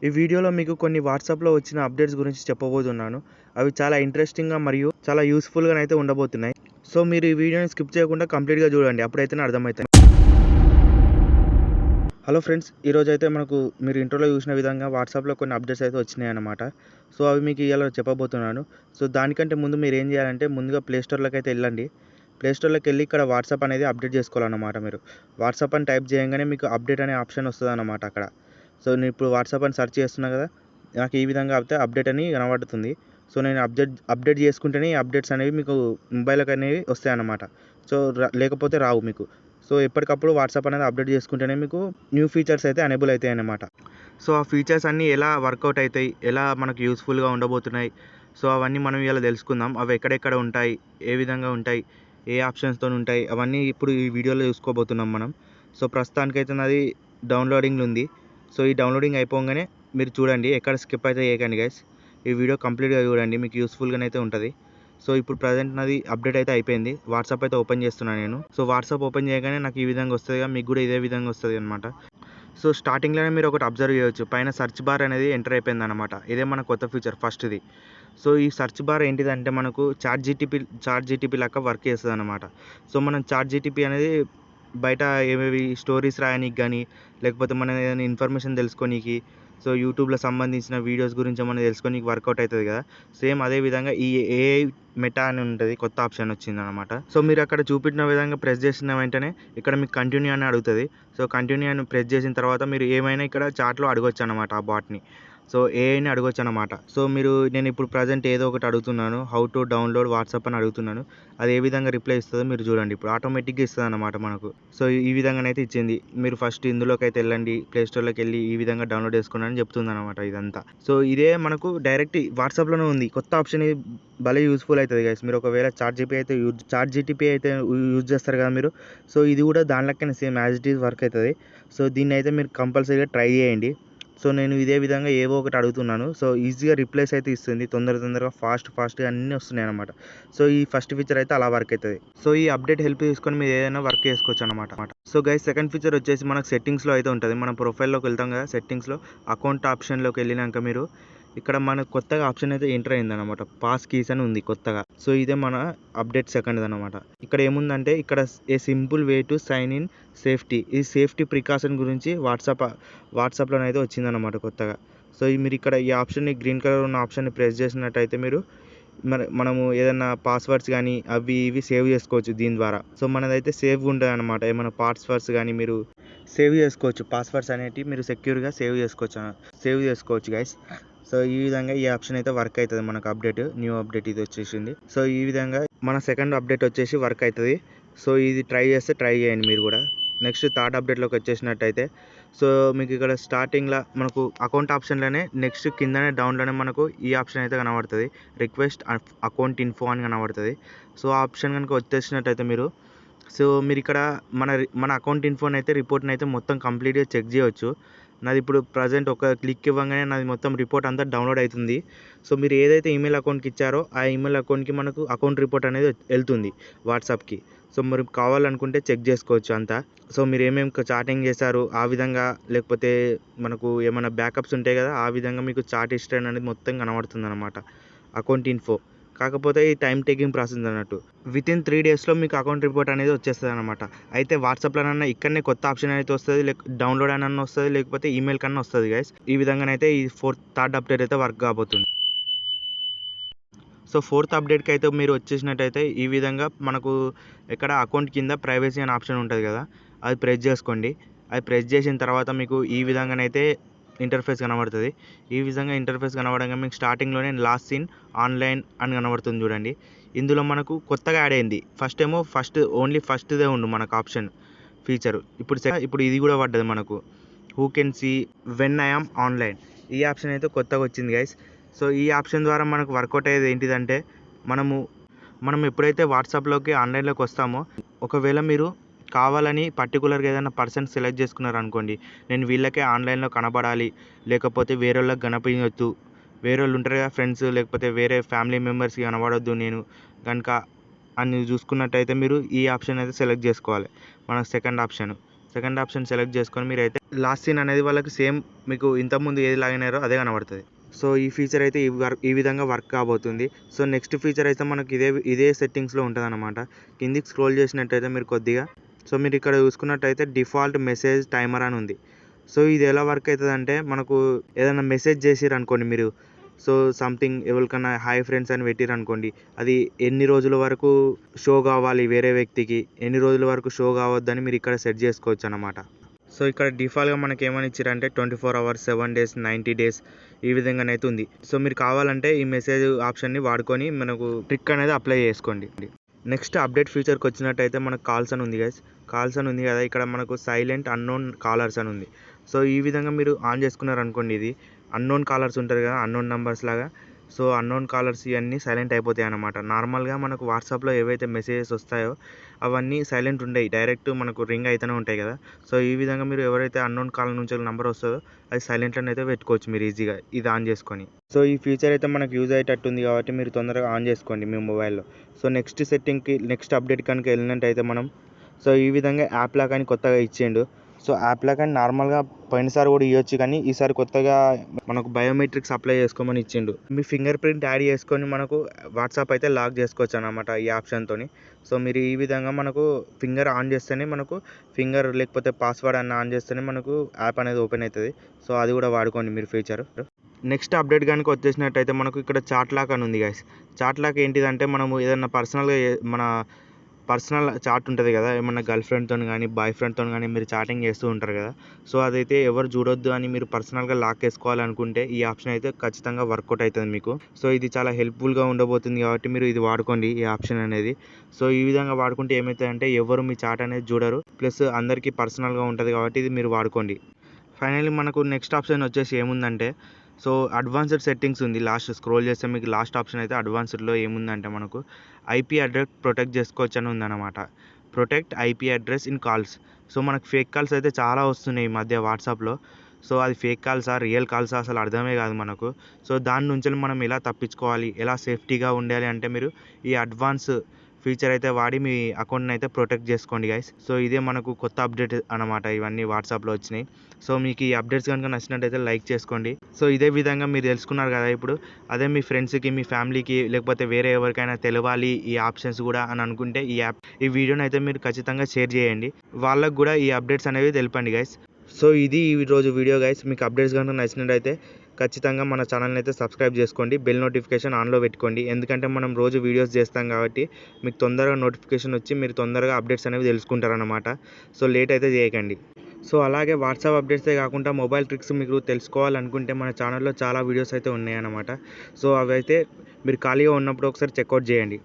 ఈ వీడియోలో మీకు కొన్ని వాట్సాప్లో వచ్చిన అప్డేట్స్ గురించి చెప్పబోతున్నాను. అవి చాలా ఇంట్రెస్టింగ్గా మరియు చాలా యూస్ఫుల్గా అయితే ఉండబోతున్నాయి. సో మీరు ఈ వీడియోని స్కిప్ చేయకుండా కంప్లీట్గా చూడండి, అప్పుడైతేనే అర్థమవుతాయి. హలో ఫ్రెండ్స్, ఈరోజు అయితే మనకు మీరు ఇంట్రోలో చూసిన విధంగా వాట్సాప్లో కొన్ని అప్డేట్స్ అయితే వచ్చినాయి అన్నమాట. సో అవి మీకు ఇలా చెప్పబోతున్నాను. సో దానికంటే ముందు మీరు ఏం చేయాలంటే ముందుగా ప్లేస్టోర్లోకి అయితే వెళ్ళండి. ప్లేస్టోర్లోకి వెళ్ళి ఇక్కడ వాట్సాప్ అనేది అప్డేట్ చేసుకోవాలన్నమాట. మీరు వాట్సాప్ అని టైప్ చేయగానే మీకు అప్డేట్ అనే ఆప్షన్ వస్తుంది అన్నమాట అక్కడ. సో నేను ఇప్పుడు వాట్సాప్ అని సెర్చ్ చేస్తున్నా కదా, నాకు ఈ విధంగా అయితే అప్డేట్ అని కనబడుతుంది. సో నేను అప్డేట్ చేసుకుంటేనే ఈ అప్డేట్స్ అనేవి మీకు మొబైల్కి అనేవి వస్తాయి అన్నమాట. సో లేకపోతే రావు మీకు. సో ఎప్పటికప్పుడు వాట్సాప్ అనేది అప్డేట్ చేసుకుంటేనే మీకు న్యూ ఫీచర్స్ అయితే ఎనేబుల్ అవుతాయి అన్నమాట. సో ఆ ఫీచర్స్ అన్నీ ఎలా వర్కౌట్ అవుతాయి, ఎలా మనకు యూస్ఫుల్గా ఉండబోతున్నాయి, సో అవన్నీ మనం ఇలా తెలుసుకుందాం. అవి ఎక్కడెక్కడ ఉంటాయి, ఏ విధంగా ఉంటాయి, ఏ ఆప్షన్స్తో ఉంటాయి, అవన్నీ ఇప్పుడు ఈ వీడియోలో చూసుకోబోతున్నాం మనం. సో ప్రస్తుతానికైతే నాది డౌన్లోడింగ్లో ఉంది. సో ఈ డౌన్లోడింగ్ అయిపోగానే మీరు చూడండి, ఎక్కడ స్కిప్ అయితే చేయకండి గైస్. ఈ వీడియో కంప్లీట్గా చూడండి, మీకు యూస్ఫుల్గా అయితే ఉంటుంది. సో ఇప్పుడు ప్రజెంట్ నాది అప్డేట్ అయితే అయిపోయింది. వాట్సాప్ అయితే ఓపెన్ చేస్తున్నాను నేను. సో వాట్సాప్ ఓపెన్ చేయగానే నాకు ఈ విధంగా వస్తుంది, మీకు కూడా ఇదే విధంగా వస్తుంది అనమాట. సో స్టార్టింగ్లోనే మీరు ఒకటి అబ్జర్వ్ చేయవచ్చు, పైన సెర్చ్ బార్ అనేది ఎంటర్ అయిపోయింది అనమాట. ఇదే మన కొత్త ఫీచర్ ఫస్ట్ది. సో ఈ సెర్చ్ బార్ ఏంటిదంటే మనకు చాట్ జీటీపీ లాగా వర్క్ చేస్తుంది అనమాట. సో మనం చాట్ జీటీపీ అనేది బయట ఏవేవి స్టోరీస్ రాయడానికి కానీ, లేకపోతే మనం ఏదైనా ఇన్ఫర్మేషన్ తెలుసుకోనికి, సో యూట్యూబ్లో సంబంధించిన వీడియోస్ గురించి మనం తెలుసుకోనికి వర్కౌట్ అవుతుంది కదా. సేమ్ అదే విధంగా ఈ ఏఐ మెటా అని ఉంటుంది, కొత్త ఆప్షన్ వచ్చింది అనమాట. సో మీరు అక్కడ చూపించిన విధంగా ప్రెస్ చేసిన వెంటనే ఇక్కడ మీకు కంటిన్యూ అని అడుగుతుంది. సో కంటిన్యూ అని ప్రెస్ చేసిన తర్వాత మీరు ఏమైనా ఇక్కడ చాట్లో అడగొచ్చు అనమాట ఆ బాట్ని. సో ఏఐని అడగొచ్చు అనమాట. సో నేను ఇప్పుడు ప్రజెంట్ ఏదో ఒకటి అడుగుతున్నాను, హౌ టు డౌన్లోడ్ వాట్సాప్ అని అడుగుతున్నాను. అది ఏ విధంగా రిప్లై ఇస్తుందో మీరు చూడండి. ఇప్పుడు ఆటోమేటిక్గా ఇస్తుంది అనమాట మనకు. సో ఈ విధంగానైతే ఇచ్చింది. మీరు ఫస్ట్ ఇందులోకి అయితే వెళ్ళండి, ప్లేస్టోర్లోకి వెళ్ళి ఈ విధంగా డౌన్లోడ్ చేసుకోండి అని చెప్తుంది అనమాట ఇదంతా. సో ఇదే మనకు డైరెక్ట్ వాట్సాప్లోనే ఉంది. కొత్త ఆప్షన్ ఇది భలే యూస్ఫుల్ అవుతుంది గైస్. మీరు ఒకవేళ చాట్ జీటీపీ అయితే యూజ్ చేస్తారు కదా మీరు. సో ఇది కూడా దానిలెక్కనే same as it is work అవుతుంది. సో దీన్ని అయితే మీరు కంపల్సరీగా ట్రై చేయండి. సో నేను ఇదే విధంగా ఏవో ఒకటి అడుగుతున్నాను. సో ఈజీగా రిప్లైస్ అయితే ఇస్తుంది, తొందరగా ఫాస్ట్గా అన్నీ వస్తున్నాయి అనమాట. సో ఈ ఫస్ట్ ఫీచర్ అయితే అలా వర్క్ అవుతుంది. సో ఈ అప్డేట్ హెల్ప్ తీసుకొని మీరు ఏదైనా వర్క్ చేసుకోవచ్చు అనమాట. సో గైస్, సెకండ్ ఫీచర్ వచ్చేసి మనకు సెట్టింగ్స్లో అయితే ఉంటుంది. మన ప్రొఫైల్లోకి వెళ్తాం కదా, సెట్టింగ్స్లో అకౌంట్ ఆప్షన్లోకి వెళ్ళినాక మీరు ఇక్కడ మనకు కొత్తగా ఆప్షన్ అయితే ఎంటర్ అయిందనమాట, పాస్ కీస్ అని ఉంది కొత్తగా. సో ఇదే మన అప్డేట్ సెకండ్ అనమాట. ఇక్కడ ఏముందంటే ఇక్కడ a simple way to sign in safety, ఈ సేఫ్టీ ప్రికాషన్ గురించి వాట్సాప్లోనైతే వచ్చిందనమాట కొత్తగా. సో మీరు ఇక్కడ ఈ ఆప్షన్ని, గ్రీన్ కలర్ ఉన్న ఆప్షన్ని ప్రెస్ చేసినట్టయితే మీరు మనము ఏదైనా పాస్వర్డ్స్ కానీ అవి ఇవి సేవ్ చేసుకోవచ్చు దీని ద్వారా. సో మనదైతే సేవ్గా ఉంటుంది అనమాట. ఏమైనా పాస్వర్డ్స్ కానీ మీరు సేవ్ చేసుకోవచ్చు, పాస్వర్డ్స్ అనేటివి మీరు సెక్యూర్గా సేవ్ చేసుకోవచ్చు గైస్. సో ఈ విధంగా ఈ ఆప్షన్ అయితే వర్క్ అవుతుంది మనకు. న్యూ అప్డేట్ ఇది వచ్చేసింది. సో ఈ విధంగా మన సెకండ్ అప్డేట్ వచ్చేసి వర్క్ అవుతుంది. సో ఇది ట్రై చేయండి మీరు కూడా. నెక్స్ట్ థర్డ్ అప్డేట్లోకి వచ్చేసినట్టయితే, సో మీకు ఇక్కడ స్టార్టింగ్లో మనకు అకౌంట్ ఆప్షన్లోనే నెక్స్ట్ కిందనే డౌన్లోనే మనకు ఈ ఆప్షన్ అయితే కనబడుతుంది, రిక్వెస్ట్ అకౌంట్ ఇన్ఫో అని కనబడుతుంది. సో ఆ ఆప్షన్ కనుక వచ్చేసినట్టయితే మీరు ఇక్కడ మన అకౌంట్ ఇన్ఫోని అయితే రిపోర్ట్ని అయితే మొత్తం కంప్లీట్గా చెక్ చేయవచ్చు. నాది ఇప్పుడు ప్రజెంట్ ఒక క్లిక్ ఇవ్వగానే నాది మొత్తం రిపోర్ట్ అంతా డౌన్లోడ్ అవుతుంది. సో మీరు ఏదైతే ఈమెయిల్ అకౌంట్కి ఇచ్చారో ఆ ఈమెయిల్ అకౌంట్కి మనకు అకౌంట్ రిపోర్ట్ అనేది వెళ్తుంది వాట్సాప్కి. సో మరి కావాలనుకుంటే చెక్ చేసుకోవచ్చు అంతా. సో మీరు ఏమేమి చాటింగ్ చేశారు ఆ విధంగా, లేకపోతే మనకు ఏమైనా బ్యాకప్స్ ఉంటాయి కదా, ఆ విధంగా మీకు చాట్ హిస్టరీ అనేది మొత్తం కనబడుతుంది అనమాట అకౌంట్ ఇన్ఫో. కాకపోతే ఈ టైం టేకింగ్ ప్రాసెస్ అన్నట్టు. వితిన్ 3 daysలో మీకు అకౌంట్ రిపోర్ట్ అనేది వచ్చేస్తుంది అనమాట. అయితే వాట్సాప్లోనన్నా ఇక్కడనే కొత్త ఆప్షన్ అయితే వస్తుంది, డౌన్లోడ్ అని వస్తుంది, లేకపోతే ఈమెయిల్ కన్నా వస్తుంది గైస్. ఈ విధంగానైతే ఈ థర్డ్ అప్డేట్ అయితే వర్క్ కాబోతుంది. సో ఫోర్త్ అప్డేట్కి అయితే మీరు వచ్చేసినట్టయితే ఈ విధంగా మనకు ఇక్కడ అకౌంట్ కింద ప్రైవసీ అనే ఆప్షన్ ఉంటుంది కదా, అది ప్రెస్ చేసుకోండి. అది ప్రెస్ చేసిన తర్వాత మీకు ఈ విధంగానైతే ఇంటర్ఫేస్ కనబడుతుంది. ఈ విధంగా ఇంటర్ఫేస్ కనబడంగా మీకు స్టార్టింగ్లోనే లాస్ట్ సీన్ ఆన్లైన్ అని కనబడుతుంది చూడండి. ఇందులో మనకు కొత్తగా యాడ్ అయింది. ఓన్లీ ఫస్ట్దే ఉండు మనకు ఆప్షన్ ఫీచరు. ఇప్పుడు ఇది కూడా పడ్డది మనకు, who can see when I am online. ఈ ఆప్షన్ అయితే కొత్తగా వచ్చింది గైస్. సో ఈ ఆప్షన్ ద్వారా మనకు వర్కౌట్ అయ్యేది ఏంటిదంటే, మనం ఎప్పుడైతే వాట్సాప్లోకి ఆన్లైన్లోకి వస్తామో, ఒకవేళ మీరు కావాలని పర్టికులర్గా ఏదైనా పర్సన్ సెలెక్ట్ చేసుకున్నారు అనుకోండి, నేను వీళ్ళకే ఆన్లైన్లో కనబడాలి, లేకపోతే వేరే వాళ్ళకి కనిపించొద్దు, వేరే వాళ్ళు ఉంటారు కదా ఫ్రెండ్స్, లేకపోతే వేరే ఫ్యామిలీ మెంబర్స్కి కనబడొద్దు నేను కనుక అని చూసుకున్నట్టయితే మీరు ఈ ఆప్షన్ అయితే సెలెక్ట్ చేసుకోవాలి, మన second option. Second option select చేసుకొని మీరైతే లాస్ట్ సీన్ అనేది వాళ్ళకి సేమ్ మీకు ఇంతకుముందు ఏది లాగినారో అదే కనబడుతుంది. సో ఈ ఫీచర్ అయితే ఈ విధంగా వర్క్ కాబోతుంది. సో నెక్స్ట్ ఫీచర్ అయితే మనకి ఇదే సెట్టింగ్స్లో ఉంటుంది అనమాట. కిందికి స్క్రోల్ చేసినట్టయితే మీరు కొద్దిగా సో మీరు ఇక్కడ చూసుకున్నట్టయితే డిఫాల్ట్ మెసేజ్ టైమర్ అని ఉంది. సో ఇది ఎలా వర్క్ అవుతుందంటే మనకు ఏదైనా మెసేజ్ చేసిర్రు అనుకోండి మీరు, సో సంథింగ్ ఎవరికన్నా హాయ్ ఫ్రెండ్స్ అని పెట్టిర్రు అనుకోండి, అది ఎన్ని రోజుల వరకు షో కావాలి వేరే వ్యక్తికి, ఎన్ని రోజుల వరకు షో కావద్దని మీరు ఇక్కడ సెట్ చేసుకోవచ్చు అనమాట. సో ఇక్కడ డిఫాల్ట్గా మనకి ఏమని ఇచ్చారంటే 24 అవర్స్, 7 డేస్, 90 డేస్ ఈ విధంగానైతే ఉంది. సో మీరు కావాలంటే ఈ మెసేజ్ ఆప్షన్ని వాడుకొని మనకు ట్రిక్ అనేది అప్లై చేసుకోండి. నెక్స్ట్ అప్డేట్ ఫీచర్కి వచ్చినట్టయితే మనకు కాల్స్ అని ఉంది గైస్. కాల్స్ అని ఉంది కదా, ఇక్కడ మనకు సైలెంట్ అన్నోన్ కాలర్స్ అని ఉంది. సో ఈ విధంగా మీరు ఆన్ చేసుకున్నారనుకోండి, ఇది అన్నోన్ కాలర్స్ ఉంటుంది కదా, అన్నోన్ నెంబర్స్ లాగా. సో అన్నోన్ కాలర్స్ ఇవన్నీ సైలెంట్ అయిపోతాయి అన్నమాట. నార్మల్గా మనకు వాట్సాప్లో ఏవైతే మెసేజెస్ వస్తాయో అవన్నీ సైలెంట్ ఉండవు, డైరెక్ట్ మనకు రింగ్ అయితేనే ఉంటాయి కదా. సో ఈ విధంగా మీరు ఎవరైతే అన్నోన్ కాల్ నుంచి నెంబర్ వస్తుందో అది సైలెంట్లోనే అయితే పెట్టుకోవచ్చు మీరు ఈజీగా ఇది ఆన్ చేసుకొని. సో ఈ ఫీచర్ అయితే మనకు యూజ్ అయ్యేటట్టు ఉంది కాబట్టి మీరు తొందరగా ఆన్ చేసుకోండి మీ మొబైల్లో. సో నెక్స్ట్ సెట్టింగ్కి, నెక్స్ట్ అప్డేట్ కనుక వెళ్ళినట్టయితే మనం సో ఈ విధంగా యాప్ లాక్ అని కొత్తగా ఇచ్చిండు. సో యాప్ లాక్ అని నార్మల్గా పోయినసారి కూడా ఇవ్వచ్చు, కానీ ఈసారి కొత్తగా మనకు బయోమెట్రిక్స్ అప్లై చేసుకోమని ఇచ్చిండు. మీ ఫింగర్ ప్రింట్ యాడ్ చేసుకొని మనకు వాట్సాప్ అయితే లాక్ చేసుకోవచ్చు అన్నమాట ఈ ఆప్షన్తో. సో మీరు ఈ విధంగా మనకు ఫింగర్ ఆన్ చేస్తేనే మనకు ఫింగర్ లేకపోతే పాస్వర్డ్ అన్న ఆన్ చేస్తేనే మనకు యాప్ అనేది ఓపెన్ అవుతుంది. సో అది కూడా వాడుకోండి మీరు ఫీచర్. నెక్స్ట్ అప్డేట్ కనుక వచ్చేసినట్టయితే మనకు ఇక్కడ చాట్ లాక్ అని ఉంది గైస్. చాట్ లాక్ ఏంటిదంటే మనము ఏదైనా పర్సనల్గా మన పర్సనల్ చాట్ ఉంటుంది కదా, ఏమన్నా గర్ల్ ఫ్రెండ్తో కానీ బాయ్ ఫ్రెండ్తో కానీ మీరు చాటింగ్ చేస్తూ ఉంటారు కదా. సో అదైతే ఎవరు చూడొద్దు అని మీరు పర్సనల్గా లాక్ వేసుకోవాలనుకుంటే ఈ ఆప్షన్ అయితే ఖచ్చితంగా వర్కౌట్ అవుతుంది మీకు. సో ఇది చాలా హెల్ప్ఫుల్గా ఉండబోతుంది కాబట్టి మీరు ఇది వాడుకోండి ఈ ఆప్షన్ అనేది. సో ఈ విధంగా వాడుకుంటే ఏమవుతుందంటే ఎవరు మీ చాట్ అనేది చూడరు, ప్లస్ అందరికీ పర్సనల్గా ఉంటుంది కాబట్టి ఇది మీరు వాడుకోండి. ఫైనల్లీ మనకు నెక్స్ట్ ఆప్షన్ వచ్చేసి ఏముందంటే సో అడ్వాన్స్డ్ సెట్టింగ్స్ ఉంది. లాస్ట్ స్క్రోల్ చేస్తే మీకు లాస్ట్ ఆప్షన్ అయితే అడ్వాన్స్డ్లో ఏముందంటే మనకు ఐపీ అడ్రస్ ప్రొటెక్ట్ చేసుకోవచ్చు అని ఉందన్నమాట. Protect IP address in calls. So మనకు ఫేక్ కాల్స్ అయితే చాలా వస్తున్నాయి ఈ మధ్య వాట్సాప్లో. సో అది ఫేక్ కాల్సా రియల్ కాల్సా అసలు అర్థమే కాదు మనకు. సో దాని నుంచి మనం ఎలా తప్పించుకోవాలి, ఎలా సేఫ్టీగా ఉండాలి అంటే మీరు ఈ అడ్వాన్స్ ఫీచర్ అయితే వాడి మీ అకౌంట్ని అయితే ప్రొటెక్ట్ చేసుకోండి గైస్. సో ఇదే మనకు కొత్త అప్డేట్ అనమాట, ఇవన్నీ వాట్సాప్లో వచ్చినాయి. సో మీకు ఈ అప్డేట్స్ కనుక నచ్చినట్టయితే లైక్ చేసుకోండి. సో ఇదే విధంగా మీరు తెలుసుకున్నారు కదా ఇప్పుడు, అదే మీ ఫ్రెండ్స్కి, మీ ఫ్యామిలీకి, లేకపోతే వేరే ఎవరికైనా తెలవాలి ఈ ఆప్షన్స్ కూడా అని అనుకుంటే ఈ వీడియోని అయితే మీరు ఖచ్చితంగా షేర్ చేయండి, వాళ్ళకు కూడా ఈ అప్డేట్స్ అనేవి తెలపండి గైస్. సో ఇది ఈరోజు వీడియో గైస్. మీకు అప్డేట్స్ కనుక నచ్చినట్టయితే ఖచ్చితంగా మన ఛానల్ని అయితే సబ్స్క్రైబ్ చేసుకోండి, బెల్ నోటిఫికేషన్ ఆన్లో పెట్టుకోండి. ఎందుకంటే మనం రోజు వీడియోస్ చేస్తాం కాబట్టి మీకు తొందరగా నోటిఫికేషన్ వచ్చి మీరు తొందరగా అప్డేట్స్ అనేవి తెలుసుకుంటారనమాట. సో లేట్ అయితే చేయకండి. సో అలాగే వాట్సాప్ అప్డేట్సే కాకుండా మొబైల్ ట్రిక్స్ మీకు తెలుసుకోవాలనుకుంటే మన ఛానల్లో చాలా వీడియోస్ అయితే ఉన్నాయన్నమాట. సో అవి అయితే మీరు ఖాళీగా ఉన్నప్పుడు ఒకసారి చెక్అవుట్ చేయండి.